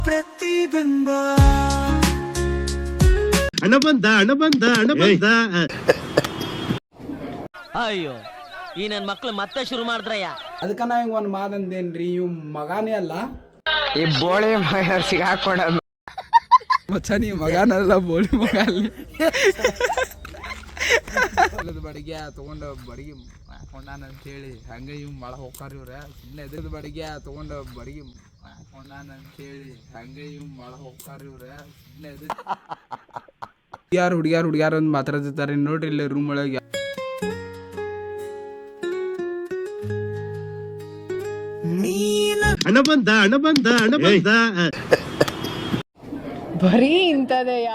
ಪ್ರತಿಬಿಂಬ ಹಣ ಬಂದ ಅಯ್ಯೋ ಈ ನನ್ ಮಕ್ಳು ಮತ್ತೆ ಶುರು ಮಾಡಿದ್ರಯ್ಯ. ಅದಕ್ಕ ನಾ ಹಿಂಗ ಒಂದ್ ಮಾತಂದೇನ್ರಿ, ಇವ್ ಮಗಾನೇ ಅಲ್ಲ, ಈ ಬೋಳಿ ಮಗ ಸಿಗಾಕೊಂಡ ಮಚ್ಚ ನೀ ಮಗನಲ್ಲ, ಬೋಳಿ ಮಗ ಅಲ್ಲಿ ಬಡಿಗೆ ತಗೊಂಡು ಬಡಿಗೆ ಹಾಕೊಂಡಾನ ಅಂತ ಹೇಳಿ ಹಂಗ ಇವ್ ಮಳ ಹೋಗ್ತಾರ ಇವ್ರ. ಸುಮ್ಮನೆ ಎದ್ರದ ಬಡಿಗೆ ತಗೊಂಡು ಬಡಿಗೆ ಹಾಕೊಂಡಾನ ಅಂತ ಹೇಳಿ ಹಂಗ ಇವ್ ಮಳ ಹೋಗ್ತಾರ ಇವ್ರ. ಸುಮ್ಮನೆ ಹುಡುಗ್ಯಾರ ಒಂದು ಮಾತಾಡ್ತಿರ್ತಾರೆ ನೋಡ್ರಿ ಇಲ್ಲಿ ರೂಮ್ ಒಳಗೆ. ಹಣ ಬಂದ ಬರೀ ಇಂಥದೆಯ.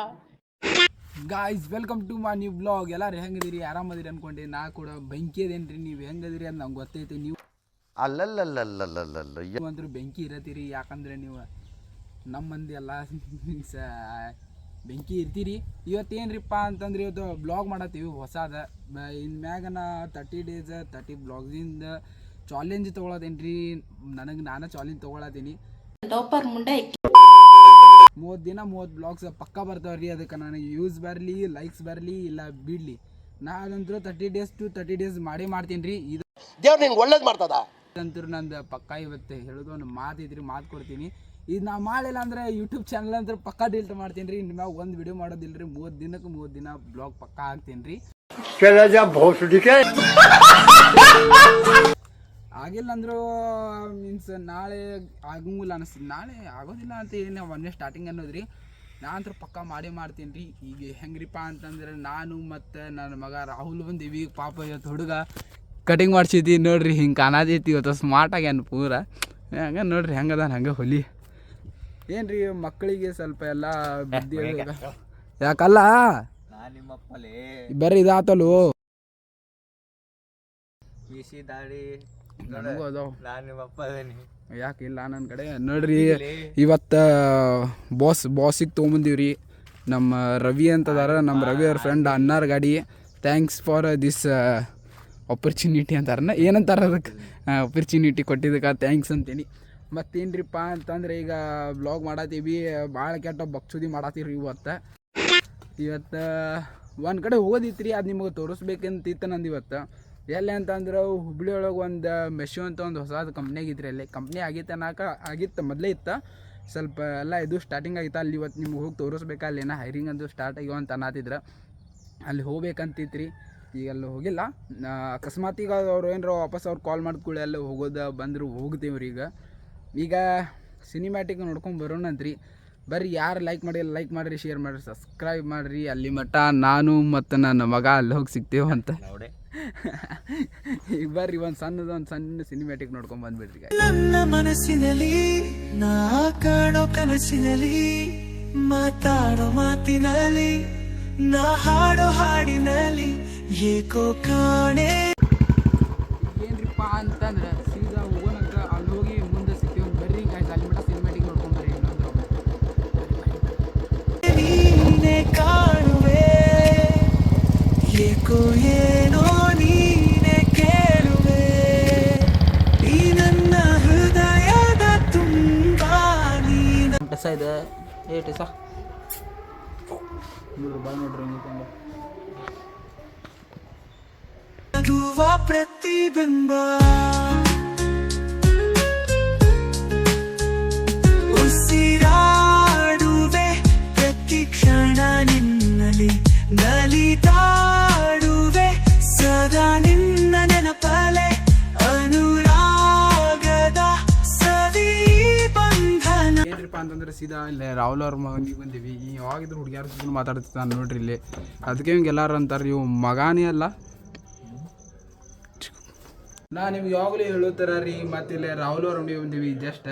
Guys welcome to my new blog. ಎಲ್ಲಾರು ಹೆಂಗದಿರಿ, ಆರಾಮದಿರಿ ಅನ್ಕೊಂಡೆ. ನಾ ಕೂಡ ಬೆಂಕಿ ಅದೇನ್ರಿ, ನೀವು ಹೆಂಗದಿರಿ ಅಂತ ನಂಗೆ ಗೊತ್ತೈತಿ. ನೀವು ಅಂದ್ರೂ ಬೆಂಕಿ ಇರತ್ತೀರಿ, ಯಾಕಂದ್ರೆ ನೀವು ನಮ್ಮ ಮಂದಿ ಎಲ್ಲ ಬೆಂಕಿ ಇರ್ತೀರಿ. ಇವತ್ತೇನ್ರಿಪ್ಪ ಅಂತಂದ್ರೆ ಇವತ್ತು ಬ್ಲಾಗ್ ಮಾಡತ್ತೀವಿ ಹೊಸಾದ. ಇನ್ಮ್ಯಾಗನ 30 days 30 ಬ್ಲಾಗ್ಸಿಂದ ಚಾಲೆಂಜ್ ತೊಗೊಳತ್ತೇನ್ರಿ. ನಾನು ಚಾಲೆಂಜ್ ತೊಗೊಳತ್ತೀನಿ. 30 ದಿನ 30 ಬ್ಲಾಗ್ಸ್ ಪಕ್ಕ ಬರ್ತಾವ್ರಿ. ಅದಕ್ಕೆ ನನಗೆ ವ್ಯೂಸ್ ಬರಲಿ, ಲೈಕ್ಸ್ ಬರಲಿ ಇಲ್ಲ ಬಿಡಲಿ, ನಾನಂತರೂ 30 days to 30 days ಮಾಡ್ತೀನಿ ರೀ. ಇದು ದೇವ್ರು ನಿನ್ಗೆ ಒಳ್ಳೇದು ಮಾಡ್ತದ ಅಂತೂ ನಂದು ಪಕ್ಕ ಇವತ್ತು ಹೇಳೋದು ಒಂದು ಮಾತಿದ್ರಿ, ಮಾತು ಕೊಡ್ತೀನಿ. ಇದು ನಾ ಮಾಡಿಲ್ಲ ಅಂದರೆ ಯೂಟ್ಯೂಬ್ ಚಾನಲ್ ಅಂತ ಪಕ್ಕ ಡಿಲೀಟ್ ಮಾಡ್ತೀನಿ ರೀ. ನಿಮ್ಗೆ ಒಂದು ವಿಡಿಯೋ ಮಾಡೋದಿಲ್ಲ ರೀ. 30 ದಿನಕ್ಕೆ 30 ದಿನ ಬ್ಲಾಗ್ ಪಕ್ಕ ಹಾಕ್ತೀನಿ ರೀ. ಆಗಿಲ್ಲ ಅಂದರೂ ಮೀನ್ಸ್ ನಾಳೆ ಆಗಂಗಿಲ್ಲ ಅನಿಸ್ತೀನಿ. ನಾಳೆ ಆಗೋದಿಲ್ಲ ಅಂತ ಏನು ಒಂದೇ ಸ್ಟಾರ್ಟಿಂಗ್ ಅನ್ನೋದ್ರಿ. ನಾನಂತರ ಪಕ್ಕ ಮಾಡ್ತೀನಿ ರೀ. ಈಗ ಹೆಂಗ್ರಿಪ್ಪ ಅಂತಂದ್ರೆ ನಾನು ಮತ್ತು ನನ್ನ ಮಗ ರಾಹುಲ್ ಬಂದೀವಿ. ಪಾಪ ಇವತ್ತು ಹುಡುಗ ಕಟಿಂಗ್ ಮಾಡ್ಸಿದ್ವಿ ನೋಡ್ರಿ, ಹಿಂಗೆ ಕಾಣತೈತಿ. ಇವತ್ತು ಸ್ಮಾರ್ಟ್ ಆಗ್ಯಾನ ಪೂರ. ಹಂಗೆ ನೋಡ್ರಿ ಹೆಂಗದ ಹಂಗೆ ಹೊಲಿ. ಏನು ರೀ ಮಕ್ಕಳಿಗೆ ಸ್ವಲ್ಪ ಎಲ್ಲ ಬುದ್ಧಿ ಯಾಕಲ್ಲ ಬರ್ರಿ ಇದಾತಲು ನನಗೂ ಅದಾವ. ಯಾಕಿಲ್ಲ ನನ್ನ ಕಡೆ ನೋಡ್ರಿ. ಇವತ್ತು ಬಾಸಿಗೆ ತೊಗೊಂಬಂದೀವ್ರಿ. ನಮ್ಮ ರವಿ ಅಂತದಾರ, ನಮ್ಮ ರವಿ ಅವ್ರ ಫ್ರೆಂಡ್ ಅನ್ನಾರ ಗಾಡಿ. ಥ್ಯಾಂಕ್ಸ್ ಫಾರ್ ದಿಸ್ ಆಪರ್ಚುನಿಟಿ ಅಂತಾರನ ಏನಂತಾರ ಅದಕ್ಕೆ, ಆಪರ್ಚುನಿಟಿ ಕೊಟ್ಟಿದ್ದಕ್ಕೆ ಥ್ಯಾಂಕ್ಸ್ ಅಂತೀನಿ. ಮತ್ತೇನ್ರಿಪ್ಪ ಅಂತಂದ್ರೆ ಈಗ ಬ್ಲಾಗ್ ಮಾಡತ್ತೀವಿ. ಭಾಳ ಕೆಟ್ಟ ಬಕ್ಸುದಿ ಮಾಡತ್ತೀವಿ ಇವತ್ತು ಒಂದು ಕಡೆ ಹೋಗೋದಿತ್ತು ರೀ. ಅದು ನಿಮಗೆ ತೋರಿಸ್ಬೇಕಂತಿತ್ತು ನಂದು ಇವತ್ತು. ಎಲ್ಲಿ ಅಂತಂದ್ರೆ ಹುಬ್ಳಿ ಒಳಗೆ ಒಂದು ಮೆಶೋ ಅಂತ ಒಂದು ಹೊಸದು ಕಂಪ್ನಿಯಾಗಿತ್ತು. ಅಲ್ಲಿ ಕಂಪ್ನಿ ಆಗಿತ್ತು ಮೊದಲೇ ಇತ್ತು. ಸ್ವಲ್ಪ ಎಲ್ಲ ಇದು ಸ್ಟಾರ್ಟಿಂಗ್ ಆಗಿತ್ತು. ಅಲ್ಲಿ ಇವತ್ತು ನಿಮ್ಗೆ ಹೋಗಿ ತೋರಿಸ್ಬೇಕಾ, ಅಲ್ಲಿ ಏನೋ ಹೈರಿಂಗ್ ಅಂತೂ ಸ್ಟಾರ್ಟ್ ಆಗ್ಯಾವ ಅಂತ ಅನ್ನತ್ತಿದ್ರು. ಅಲ್ಲಿ ಹೋಗ್ಬೇಕಂತಿತ್ತು ರೀ. ಈಗ ಅಲ್ಲಿ ಹೋಗಿಲ್ಲ. ಅಕಸ್ಮಾತ್ ಈಗ ಅವ್ರು ಏನಾರ ವಾಪಸ್ ಅವ್ರು ಕಾಲ್ ಮಾಡಿದ್ಕೂಳೆ ಅಲ್ಲಿ ಹೋಗೋದು ಬಂದರು ಹೋಗ್ತೀವಿ ರೀ. ಈಗ ಸಿನಿಮ್ಯಾಟಿಕ್ ನೋಡ್ಕೊಂಡು ಬರೋಣಂತ್ರಿ. ಬರ್ರಿ, ಯಾರು ಲೈಕ್ ಮಾಡಿರಿ, ಶೇರ್ ಮಾಡಿರಿ, ಸಬ್ಸ್ಕ್ರೈಬ್ ಮಾಡಿರಿ. ಅಲ್ಲಿ ಮಟ್ಟ ನಾನು ಮತ್ತು ನನ್ನ ಮಗ ಅಲ್ಲಿ ಹೋಗಿ ಸಿಗ್ತೇವಂತ. ಈಗ ಬರ್ರಿ ಒಂದು ಸಣ್ಣ ಸಿನಿಮ್ಯಾಟಿಕ್ ನೋಡ್ಕೊಂಡು ಬಂದ್ಬಿಡ್ರಿ. ನನ್ನ ಮನಸ್ಸಿನಲ್ಲಿ ನಾ ಕಾಣೋ ಕನಸಿನಲ್ಲಿ, ಮಾತಾಡೋ ಮಾತಿನಲ್ಲಿ, ನಾ ಹಾಡೋ ಹಾಡಿನಲ್ಲಿ ಏಕೋ ಕಾಣೆ. ಏನ್ರಿಪ್ಪ ಅಂತಂದ್ರೆ ಸೀದಾ ಹೋಗೋಣಂತ ಅಲ್ಲಿ ಹೋಗಿ ಮುಂದೆ ಸಿಗ್ತೀವಿ. ಬರ್ರಿ ಗಾಯ್ಸ್, ಅಲ್ಲಿ ಮಟ್ಟ ಸಿನಿಮ್ಯಾಟಿಕ್ ನೋಡ್ಕೊಂಡು ಬರ್ರಿ. ನೀನೆ ಕಾಣುವೆ ಏಕೋ ಏನೋ ನೀನೆ ಕೇಳುವೆ, ಈ ನನ್ನ ಹೃದಯದ ತುಂಬಾ ನೀನು. ಇದೆ ಏಟಿಸ ನಗುವ ಪ್ರತಿಬಿಂಬ, ಉಸಿರಾಡುವೆ ಪ್ರತಿ ಕ್ಷಣ ನಿನ್ನಲ್ಲಿ, ನಲಿದಾಡುವೆ ಸದಾ ನಿನ್ನ ನೆನಪಲೆ, ಅನುರಾಗದ ಸವಿ ಬಂಧನ. ಏನ್ರಿಪ್ಪ ಅಂತಂದ್ರೆ ಸೀದಾ ಇಲ್ಲೇ ರಾಹುಲ್ ಅವ್ರ ಮಗನಿಗೆ ಬಂದೀವಿ. ಯಾವಾಗಿದ್ರು ಹುಡುಗ್ಯಾರ ಜೊತೆ ಮಾತಾಡ್ತಿರ್ತಾನೆ ನೋಡ್ರಿ ಇಲ್ಲಿ. ಅದಕ್ಕೆ ಹಿಂಗೆ ಎಲ್ಲರೂ ಅಂತಾರೆ ಇವು ಮಗಾನೇ ಅಲ್ಲ. ನಾ ನಿಮ್ಗೆ ಯಾವಾಗಲೂ ಹೇಳುತ್ತಾರ ರೀ. ಮತ್ತೆ ಇಲ್ಲೇ ರಾಹುಲ್ ಅವ್ರ ಮನೆಗೆ ಬಂದೀವಿ. ಜಸ್ಟ್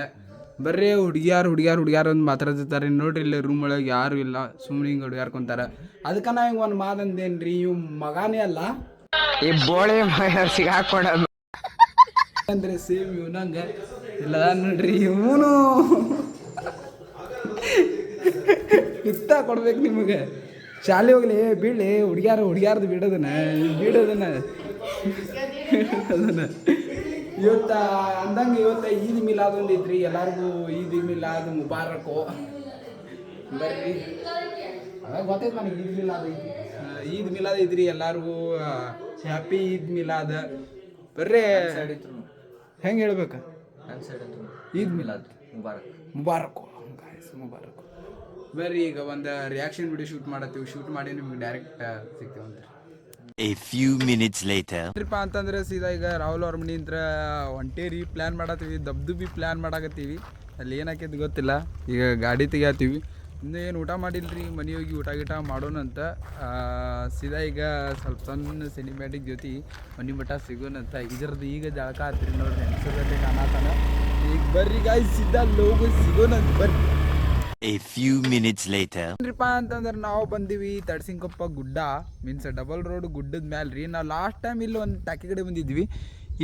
ಬರ್ರಿ ಹುಡುಗ್ಯಾರು ಒಂದು ಮಾತಾಡ್ತಿರ್ತಾರೆ ನೋಡ್ರಿ. ಇಲ್ಲಿ ರೂಮ್ ಒಳಗೆ ಯಾರು ಇಲ್ಲ, ಸುಮ್ಮನೆ ಹಿಂಗೆ ಹುಡುಗ್ಯಾರ್ಕೊಂತಾರೆ. ಅದಕ್ಕೆ ನಾ ಹಿಂಗೆ ಒಂದು ಮಾತಂದೇನು ರೀ, ಇವು ಮಗಾನೇ ಅಲ್ಲ, ಈ ಬೋಳಿ ಮಗ ಸಿಗಾಕೊಂಡ ಅಂದರೆ ಸೇಮ್ ಇವನಂಗೆ ಇಲ್ಲ ನೋಡ್ರಿ. ಇವನು ಇತ್ತ ಕೊಡ್ಬೇಕು ನಿಮಗೆ. ಶಾಲೆ ಹೋಗ್ಲಿ ಬೀಳಿ ಹುಡುಗ್ಯಾರ್ದು ಬಿಡೋದನ್ನ ಇವತ್ತು ಅಂದಂಗೆ ಇವತ್ತು ಈದ್ ಮಿಲಾದ್ ಒಂದು ಐತ್ರಿ. ಎಲ್ಲರಿಗೂ ಈದ್ ಮಿಲಾದ್ ಮುಬಾರಕು. ಬರ್ರಿ, ಗೊತ್ತೈತೆ ನನಗೆ ಈದ್ ಮಿಲಾದ್ ಐತಿ. ಈದ್ ಮಿಲಾದ್ ಐತ್ರಿ. ಎಲ್ಲರಿಗೂ ಹ್ಯಾಪಿ ಈದ್ ಮಿಲಾದ್. ಬರ್ರಿ, ಹೆಂಗೆ ಹೇಳ್ಬೇಕು? ಈದ್ ಮಿಲಾದ್ ಮುಬಾರಕು. ಮುಬಾರಕು. ಬರ್ರಿ, ಈಗ ಒಂದು ರಿಯಾಕ್ಷನ್ ವಿಡಿಯೋ ಶೂಟ್ ಮಾಡತ್ತೀವಿ. ಶೂಟ್ ಮಾಡಿ ನಿಮ್ಗೆ ಡೈರೆಕ್ಟ್ ಸಿಗ್ತೀವಿ ಅಂತ. A few minutes later. ಏನಪ್ಪ ಅಂತಂದ್ರೆ ಸೀದಾ ಈಗ ರಾಹುಲ್ ಅವ್ರ ಮನೆ ಹತ್ರ ಹೊಂಟೇರಿ. Plan ಮಾಡತ್ತೀವಿ, ದಬ್ದು plan ಮಾಡಾಕತ್ತೀವಿ. ಅಲ್ಲಿ ಏನಾಕೈತಿ ಗೊತ್ತಿಲ್ಲ. ಈಗ ಗಾಡಿ ತೆಗಿಯತ್ತೀವಿ. ಇನ್ನೂ ಏನು ಊಟ ಮಾಡಿಲ್ರಿ. ಮನೆ ಹೋಗಿ ಊಟ ಗೀಟ ಮಾಡೋಣ ಅಂತ ಸೀದಾ ಈಗ ಸ್ವಲ್ಪ ಸಣ್ಣ ಸಿನಿಮ್ಯಾಟಿಕ್ ಜೊತೆ ಮನೆ ಮಠ ಸಿಗೋಣಂತ. ಇದ್ರದ್ದು ಈಗ ಜಳಕ ಹತ್ತಿರಿ ನೋಡ್ರಿ, ಹೆಂಗಸರಲ್ಲಿ ಕಾಣತಾನ. ಈಗ ಬರ್ರಿ ಗಾಯ್, ಸೀದಾ ಲೋಗೋ ಸಿಗೋಣಂತ ಬರ್ರಿ. A few minutes later. ಏನ್ರಿಪ್ಪ ಅಂತಂದ್ರೆ ನಾವು ಬಂದೀವಿ ತಡ್ಸಿಂಕೊಪ್ಪ ಗುಡ್ಡ, ಮೀನ್ಸ್ ಡಬಲ್ ರೋಡ್ ಗುಡ್ಡದ ಮ್ಯಾಲೆ ರೀ. ನಾವು ಲಾಸ್ಟ್ ಟೈಮ್ ಇಲ್ಲಿ ಒಂದು ಟಾಕಿ ಕಡೆ ಬಂದಿದ್ವಿ.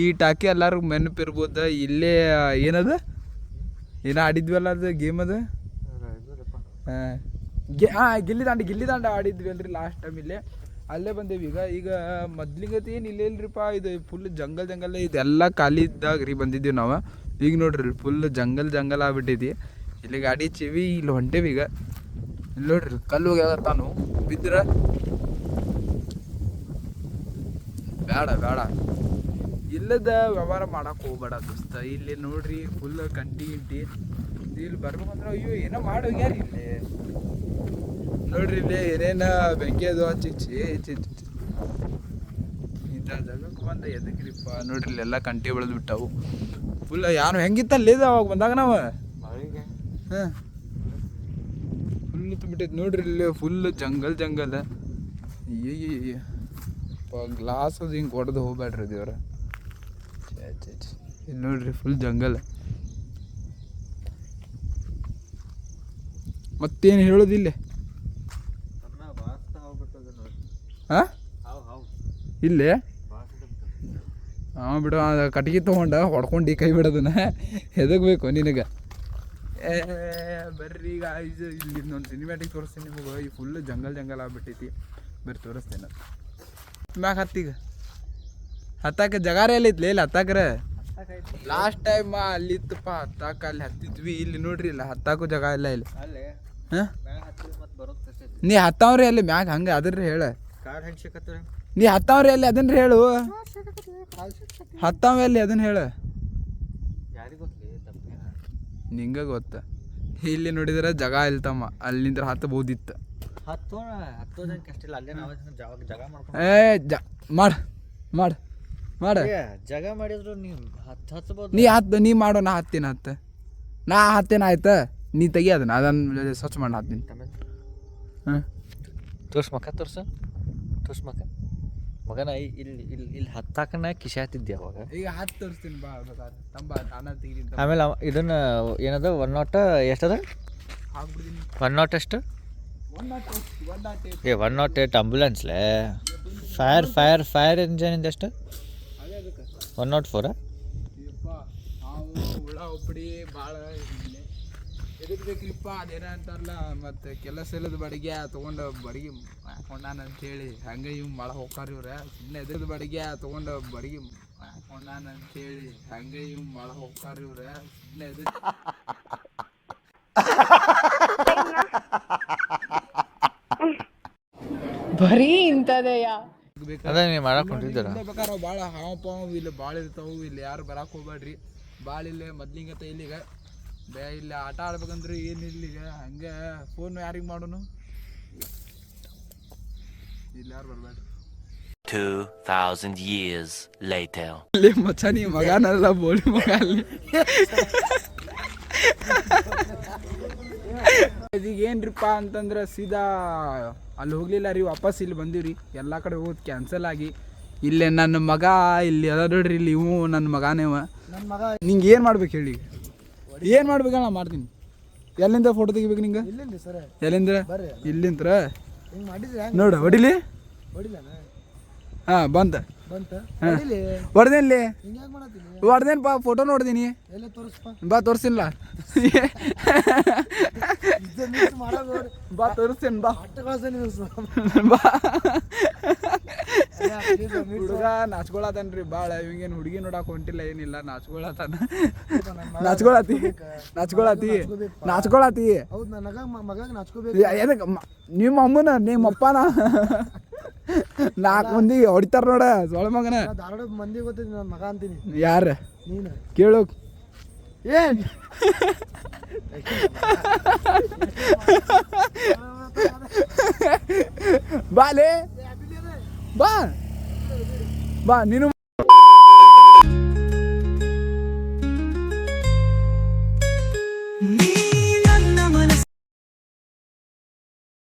ಈ ಟಾಕಿ ಎಲ್ಲರಿಗೂ ನೆನಪಿರ್ಬೋದು. ಇಲ್ಲೇ ಏನದು ಏನೋ ಆಡಿದ್ವಲ್ಲ, ಅದು ಗೇಮ್ ಅದು ಗಿಲ್ಲಿದಾಂಡ ಆಡಿದ್ವಿ ಅಲ್ರಿ ಲಾಸ್ಟ್ ಟೈಮ್. ಇಲ್ಲೇ ಅಲ್ಲೇ ಬಂದೇವಿ. ಈಗ ಮೊದ್ಲಿಗತಿ ಏನು ಇಲ್ಲೇ ಇಲ್ರಿಪ್ಪ. ಇದು ಫುಲ್ ಜಂಗಲ್ ಇದೆಲ್ಲ ಖಾಲಿ ಇದ್ದಾಗ ರೀ ಬಂದಿದ್ದೀವಿ ನಾವು. ಈಗ ನೋಡ್ರಿ ಫುಲ್ ಜಂಗಲ್ ಆಗ್ಬಿಟ್ಟೈತಿ. ಇಲ್ಲಿ ಗಾಡಿ ಚಿವಿ ಇಲ್ಲಿ ಹೊಂಟೇವಿ. ಈಗ ಇಲ್ಲಿ ನೋಡ್ರಿ ಕಲ್ಲು ತಾನು ಬಿದ್ರೆ ಬೇಡ ಇಲ್ಲದ ವ್ಯವಹಾರ ಮಾಡಕ್ಕೆ ಹೋಗ್ಬೇಡ ದೋಸ್ತ. ಇಲ್ಲಿ ನೋಡ್ರಿ ಫುಲ್ ಕಂಟಿ ಇಲ್ಲಿ ಬರ್ಬೇಕಂದ್ರೆ ಅಯ್ಯೋ ಏನೋ ಮಾಡೋಗ್ಯಾರ ಇಲ್ಲಿ ನೋಡ್ರಿ. ಇಲ್ಲಿ ಏನೇನ ಬೆಂಕಿ ಅದು ಚಿಚ್ಚಿ ಇಂಥ ಜಾಗಕ್ಕೆ ಬಂದ ಎದಕ್ರಿಪ್ಪ. ನೋಡ್ರಿ ಇಲ್ಲೆಲ್ಲ ಕಂಟಿ ಬೆಳೆದು ಬಿಟ್ಟವು ಫುಲ್. ಯಾರು ಹೆಂಗಿತ್ತಲ್ಲ ಇದು ಅವಾಗ ಬಂದಾಗ ನಾವು ಹಾಂ ಫುಲ್ ತುಂಬಿಟ್ಟೈತೆ ನೋಡ್ರಿ. ಇಲ್ಲಿ ಫುಲ್ ಜಂಗಲ್ ಗ್ಲಾಸ್ ಅದು ಹಿಂಗೆ ಹೊಡೆದು ಹೋಗ್ಬೇಡ್ರಿ ದೇವ್ರ. ಇಲ್ಲಿ ನೋಡ್ರಿ ಫುಲ್ ಜಂಗಲ್. ಮತ್ತೇನು ಹೇಳೋದಿಲ್ಲ. ಹಾಂ ಇಲ್ಲೇ ಹಾಂ ಬಿಡು, ಕಟ್ಗೆ ತೊಗೊಂಡ ಹೊಡ್ಕೊಂಡು ಕೈ ಬಿಡೋದನ್ನ ಎದಕ್ಕೆ ಬೇಕು ನಿನಗೆ? ಬರ್ರಿ ಈಗ ಇಲ್ಲಿ ಒಂದು ಸಿನಿಮ್ಯಾಟಿಕ್ ತೋರಿಸ್ತೀನಿ ನಿಮಗೆ. ಈ ಫುಲ್ ಜಂಗಲ್ ಆಗ್ಬಿಟ್ಟೈತಿ. ಬರ್ರಿ ತೋರಿಸ್ತೇನೆ. ಮ್ಯಾಗ ಹತ್ತೀಗ ಹತ್ತಾಕ ಜಗಾರ ಎಲ್ಲ ಐತ್ಲಿ. ಇಲ್ಲಿ ಹತ್ತಾಕ್ರೆ ಲಾಸ್ಟ್ ಟೈಮ್ ಅಲ್ಲಿ ಇತ್ತಪ್ಪ ಹತ್ತಾಕ, ಅಲ್ಲಿ ಹತ್ತಿದ್ವಿ. ಇಲ್ಲಿ ನೋಡ್ರಿ ಇಲ್ಲ ಹತ್ತಾಕು ಜಾಗ ಇಲ್ಲ ಇಲ್ಲಿ. ಹಾಂ ನೀ ಹತ್ತಾವ್ರಿ ಅಲ್ಲಿ ಮ್ಯಾಗ ಹಂಗೆ ಅದ್ರಿ ಹೇಳ. ನೀ ಹತ್ತಾವ್ರಿ ಅಲ್ಲಿ ಅದನ್ನ ಹೇಳು. ಹತ್ತಾವ ಅಲ್ಲಿ ಅದನ್ನ ಹೇಳ. ನಿಂಗೆ ಗೊತ್ತ. ಇಲ್ಲಿ ನೋಡಿದ್ರೆ ಜಾಗ ಇಲ್ತಮ್ಮ, ಅಲ್ಲಿಂದ ಹತ್ತಬಹುದಿತ್ತು. ಮಾಡ ಜಾಗ ಮಾಡಿದ್ರು ನೀ ಮಾಡೋ. ನಾ ಹತ್ತೇನ ಆಯ್ತ. ನೀ ತೆಗಿ ಅದನ್ನ, ಅದನ್ನ ಸ್ವಚ್ಛ ಮಾಡಿ ಹತ್ತೀನಿ. ಹಾಂ ತೋರ್ಸ್ ಮಕ್ಕ ಮಗನ. ಇಲ್ಲಿ ಹತ್ತಾಕನ ಕಿಶಾತಿದ್ದೆ ಅವಾಗ. ಈಗ ಹತ್ತು ತೋರಿಸ್ತೀನಿ ಬಾ. ಆಮೇಲೆ ಇದನ್ನ ಏನದ 108 ಎಷ್ಟದ? 108 ಎಷ್ಟು? 108 ಆಂಬುಲೆನ್ಸ್ಲೇ. ಫೈರ್ ಇಂಜನ್ ಎಷ್ಟು? 104. ಹುಳ ಒಬ್ಬಡಿ ಭಾಳ ಎದಕ್ಕೆ ಬೇಕ್ರಿಪ್ಪ ಅದೇನ ಅಂತಾರಲ್ಲ, ಮತ್ತು ಕೆಲಸ ಇಲ್ಲದ ಬಡಿಗೆ ತೊಗೊಂಡು ಬಡಿಗೆ ಹಾಕೊಂಡಾನ ಅಂತೇಳಿ ಹಂಗೆ ಇವ್ ಮಳ ಹೋಗ್ತಾರೆ ಇವ್ರೆ. ಸುಮ್ಮನೆ ಎದ್ರದ ಬಡಿಗೆ ತೊಗೊಂಡು ಬಡಿಗೆ ಹಾಕೊಂಡಾನ ಅಂತೇಳಿ ಹಂಗೆ ಇವ್ ಮಳ ಹೋಗ್ತಾರೆ ಇವ್ರೆ. ಸುಮ್ಮನೆ ಎದ್ರ ಬರೀ ಇಂಥದೆಯಾ ಬೇಕಾದ್ರೆ ಭಾಳ ಹಾವು ಪಾವು ಇಲ್ಲಿ ಭಾಳ ಇರ್ತಾವು. ಇಲ್ಲಿ ಯಾರು ಬರಕ್ಕೆ ಹೋಗ್ಬೇಡ್ರಿ. ಭಾಳ ಇಲ್ಲೇ ಮೊದ್ಲಿಂಗತ್ತ ಇಲ್ಲಿಗ ಇಲ್ಲಿ ಆಟ ಆಡ್ಬೇಕಂದ್ರೆ ಏನು ಇಲ್ಲಿಗ ಹಂಗೆ ಫೋನ್ ಯಾರಿಗೆ ಮಾಡೋನು. ಇಲ್ಲಿ ಯಾರು ಬರ್ಬೇಡ್ರಿ. 2000 years later. ಅಲ್ಲಿ ಮಚ್ಚ ನೀ ಮಗನಲ್ಲ ಬೋಳಿ ಮಗ ಅಲ್ಲಿ. ಈಗ ಏನ್ರಿಪ್ಪ ಅಂತಂದ್ರೆ ಸೀದಾ ಅಲ್ಲಿ ಹೋಗ್ಲಿಲ್ಲ ರೀ, ವಾಪಸ್ ಇಲ್ಲಿ ಬಂದೀವ್ರಿ. ಎಲ್ಲ ಕಡೆ ಹೋಗೋದು ಕ್ಯಾನ್ಸಲ್ ಆಗಿ ಇಲ್ಲೇ ನನ್ನ ಮಗ ಇಲ್ಲಿ ಅದ ನೋಡ್ರಿ. ಇಲ್ಲಿ ಇವು ನನ್ನ ಮಗನೇವ. ನನ್ನ ಮಗ ನಿಂಗೆ ಏನು ಮಾಡ್ಬೇಕು ಹೇಳಿ? ಏನು ಮಾಡ್ಬೇಕಲ್ಲ ನಾ ಮಾಡ್ತೀನಿ. ಎಲ್ಲಿಂದ ಫೋಟೋ ತೆಗಿಬೇಕು ನಿಂಗೆ? ಎಲ್ಲಿಂದ? ಇಲ್ಲಿಂತ್ರ ನೋಡು ಹೊಡಿಲಿ. ಹಾಂ ಬಂತ ಹೊಡೆದೇನ್ಲಿ ಹೊಡೆದೇನು ಬಾ. ಫೋಟೋ ನೋಡ್ದೀನಿ ಬಾ, ತೋರಿಸಿಲ್ಲ ಬಾ, ತೋರಿಸ್ತೇನೆ ಬಾ. ಹುಡುಗ ನಾಚ್ಕೊಳತನ್ರಿ ಭಾಳ ಇವಂಗೇನು ಹುಡುಗಿ ನೋಡಕ್ ಹೊಂಟಿಲ್ಲ ಏನಿಲ್ಲ ನಾಚ್ಕೊಳತಾನ ನಾಚ್ಕೊಳತಿ ಎದಕ್ಕೆ ನಿಮ್ಮ ಅಮ್ಮನ ನಿಮ್ಮ ಅಪ್ಪನ 4 ಮಂದಿ ಹೊಡಿತಾರ ನೋಡ ಸೊಳ ಮಗನ ಮಂದಿ ಗೊತ್ತಿದ್ ನನ್ನ ಮಗ ಅಂತೀನಿ ಯಾರ ನೀನು ಕೇಳು ಏನ್ ಬಾಲೆ ಬಾ ನೀನು